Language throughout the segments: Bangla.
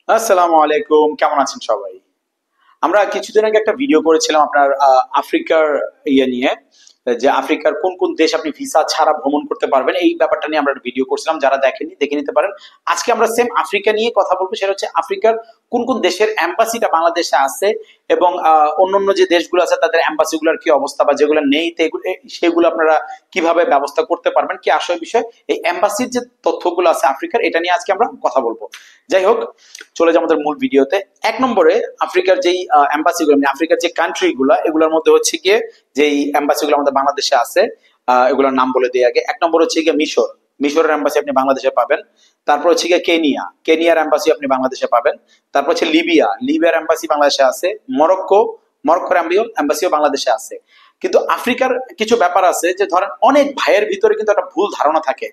আসসালামু আলাইকুম, কেমন আছেন সবাই? আমরা কিছুদিন আগে একটা ভিডিও করেছিলাম আপনার আফ্রিকার নিয়ে, যে আফ্রিকার কোন কোন দেশ আপনি ভিসা ছাড়া ভ্রমণ করতে পারবেন এই ব্যাপারটা নিয়ে আমরা একটা ভিডিও করছিলাম। যারা দেখেননি দেখে নিতে পারেন। আজকে আমরা সেম আফ্রিকা নিয়ে কথা বলবো, সেটা হচ্ছে আফ্রিকার কোন কোন দেশের এম্বাসিটা বাংলাদেশে আছে এবং অন্যান্য যে দেশগুলো আছে তাদের এম্বাসিগুলোর কি অবস্থা বা যেগুলো নেই সেগুলো আপনারা কিভাবে ব্যবস্থা করতে পারবেন, কি আসল বিষয় এই এম্বাসির যে তথ্যগুলো আছে আফ্রিকার, এটা নিয়ে আজকে আমরা কথা বলবো। যাই হোক, চলে যাই আমাদের মূল ভিডিওতে। এক নম্বরে আফ্রিকার যেই এম্বাসিগুলো, মানে আফ্রিকার যে কান্ট্রি গুলা, এগুলোর মধ্যে হচ্ছে গিয়ে যেই এম্বাসিগুলো আমাদের বাংলাদেশে আছে, এগুলোর নাম বলে দিই আগে। এক নম্বর হচ্ছে গিয়ে মিশর, মিশরের এম্বাসি আপনি বাংলাদেশে পাবেন। তারপর হচ্ছে গিয়ে কেনিয়া, কেনিয়ার এম্বাসি আপনি বাংলাদেশে পাবেন। তারপর হচ্ছে লিবিয়া, লিবিয়ার এম্বাসি বাংলাদেশে আছে। মরক্কো, মরক্কোর এম্বাসিও বাংলাদেশে আছে। কিন্তু আফ্রিকার কিছু ব্যাপার আছে, যে ধরেন অনেক ভাইয়ের ভিতরে কিন্তু একটা ভুল ধারণা থাকে,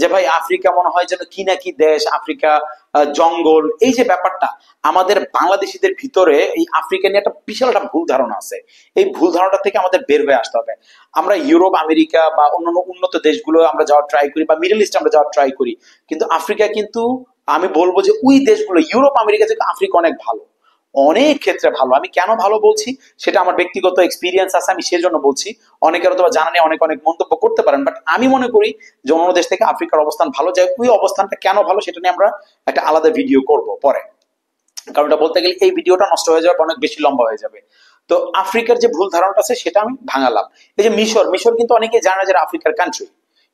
যে ভাই আফ্রিকা মনে হয় যেন কি না কি দেশ, আফ্রিকা জঙ্গল, এই যে ব্যাপারটা আমাদের বাংলাদেশিদের ভিতরে এই আফ্রিকা নিয়ে একটা বিশাল একটা ভুল ধারণা আছে। এই ভুল ধারণা থেকে আমাদের বের হয়ে আসতে হবে। আমরা ইউরোপ, আমেরিকা বা অন্যান্য উন্নত দেশগুলো আমরা যাওয়ার ট্রাই করি, বা মিডল ইস্ট আমরা যাওয়ার ট্রাই করি, কিন্তু আফ্রিকা কিন্তু আমি বলবো যে ওই দেশগুলো ইউরোপ আমেরিকা থেকে আফ্রিকা অনেক ভালো, অনেক ক্ষেত্রে ভালো। আমি কেন ভালো বলছি সেটা আমার ব্যক্তিগত এক্সপিরিয়েন্স আছে, আমি সেজন্য বলছি। অনেকের অথবা জানা নেই, অনেক অনেক মন্তব্য করতে পারেন, বাট আমি মনে করি যে অন্য দেশ থেকে আফ্রিকার অবস্থান ভালো। যায় ওই অবস্থানটা কেন ভালো সেটা নিয়ে আমরা একটা আলাদা ভিডিও করব পরে, কারণ এটা বলতে গেলে এই ভিডিওটা নষ্ট হয়ে যাবে, অনেক বেশি লম্বা হয়ে যাবে। তো আফ্রিকার যে ভুল ধারণাটা আছে সেটা আমি ভাঙালাম। এই যে মিশর, মিশর কিন্তু অনেকে জানে না যে আফ্রিকার কান্ট্রি।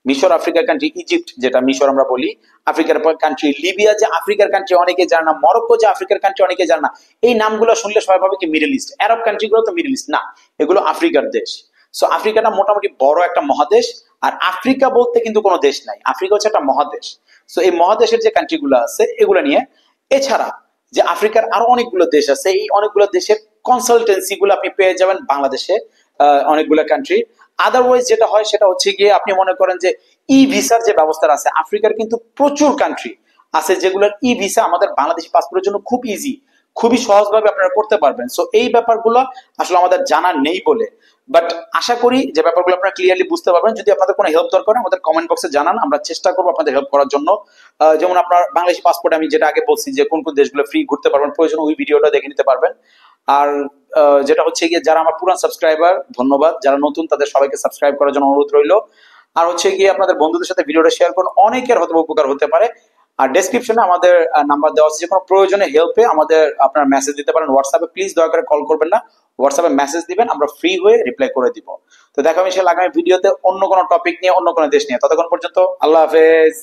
মিশর আফ্রিকার কান্ট্রি। ইজিপ্ট, যেটা মিশর আমরা বলি, আফ্রিকার কান্ট্রি। লিবিয়া যে আফ্রিকার কান্ট্রি অনেকে জানে না। মরক্কো যে আফ্রিকার কান্ট্রি অনেকে জানে না। এই নামগুলো শুনলে সবাই ভাবে কি মিডল ইস্ট, আরব কান্ট্রি গুলো তো মিডল ইস্ট না, এগুলো আফ্রিকার দেশ। সো আফ্রিকাটা মোটামুটি বড় একটা মহাদেশ। আর আফ্রিকা বলতে কিন্তু কোনো দেশ নাই, আফ্রিকা হচ্ছে একটা মহাদেশ। সো এই মহাদেশের যে কান্ট্রি গুলো আছে এগুলো নিয়ে, এছাড়া যে আফ্রিকার আরো অনেকগুলো দেশ আছে, এই অনেকগুলো দেশের কনসালটেন্সি গুলো আপনি পেয়ে যাবেন বাংলাদেশে, অনেকগুলো কান্ট্রি। আদারওয়াইজ যেটা হয় সেটা হচ্ছে গিয়ে আপনি মনে করেন যে ই ভিসার যে ব্যবস্থা আছে, আফ্রিকার কিন্তু প্রচুর কান্ট্রি আছে যেগুলোর ই ভিসা আমাদের বাংলাদেশি পাসপোর্টের জন্য খুব ইজি, খুবই সহজভাবে আপনারা করতে পারবেন। সো এই ব্যাপারগুলো আসলে আমাদের জানা নেই বলে, বাট আশা করি যে ব্যাপারগুলো আপনারা ক্লিয়ারলি বুঝতে পারবেন। যদি আপনাদের কোনো হেল্প দরকার হয় আমাদের কমেন্ট বক্সে জানান, আমরা চেষ্টা করবো আপনাদের হেল্প করার জন্য। যেমন আপনার বাংলাদেশি পাসপোর্ট আমি যেটা আগে বলছি যে কোন কোন দেশগুলো ফ্রি ঘুরতে পারবেন, প্রয়োজন ওই ভিডিওটা দেখে নিতে পারবেন। আর যেটা হচ্ছে গিয়ে যারা আমার পুরান সাবস্ক্রাইবার ধন্যবাদ, যারা নতুন তাদের সবাইকে সাবস্ক্রাইব করার জন্য অনুরোধ রইল। আর হচ্ছে গিয়ে আপনাদের বন্ধুদের সাথে ভিডিওটা শেয়ার করুন, অনেকের হয়তো উপকার হতে পারে। আর ডেসক্রিপশনে আমাদের নাম্বার দেওয়া আছে, যে কোনো প্রয়োজনে হেল্পে আমাদের আপনার মেসেজ দিতে পারেন হোয়াটসঅ্যাপে। প্লিজ দয়া করে কল করবেন না, হোয়াটসঅ্যাপে মেসেজ দিবেন, আমরা ফ্রি হয়ে রিপ্লাই করে দিব। তো দেখা মিশে আগামী ভিডিওতে অন্য কোনো টপিক নিয়ে, অন্য কোনো দেশ নিয়ে। ততক্ষণ পর্যন্ত আল্লাহ হাফেজ।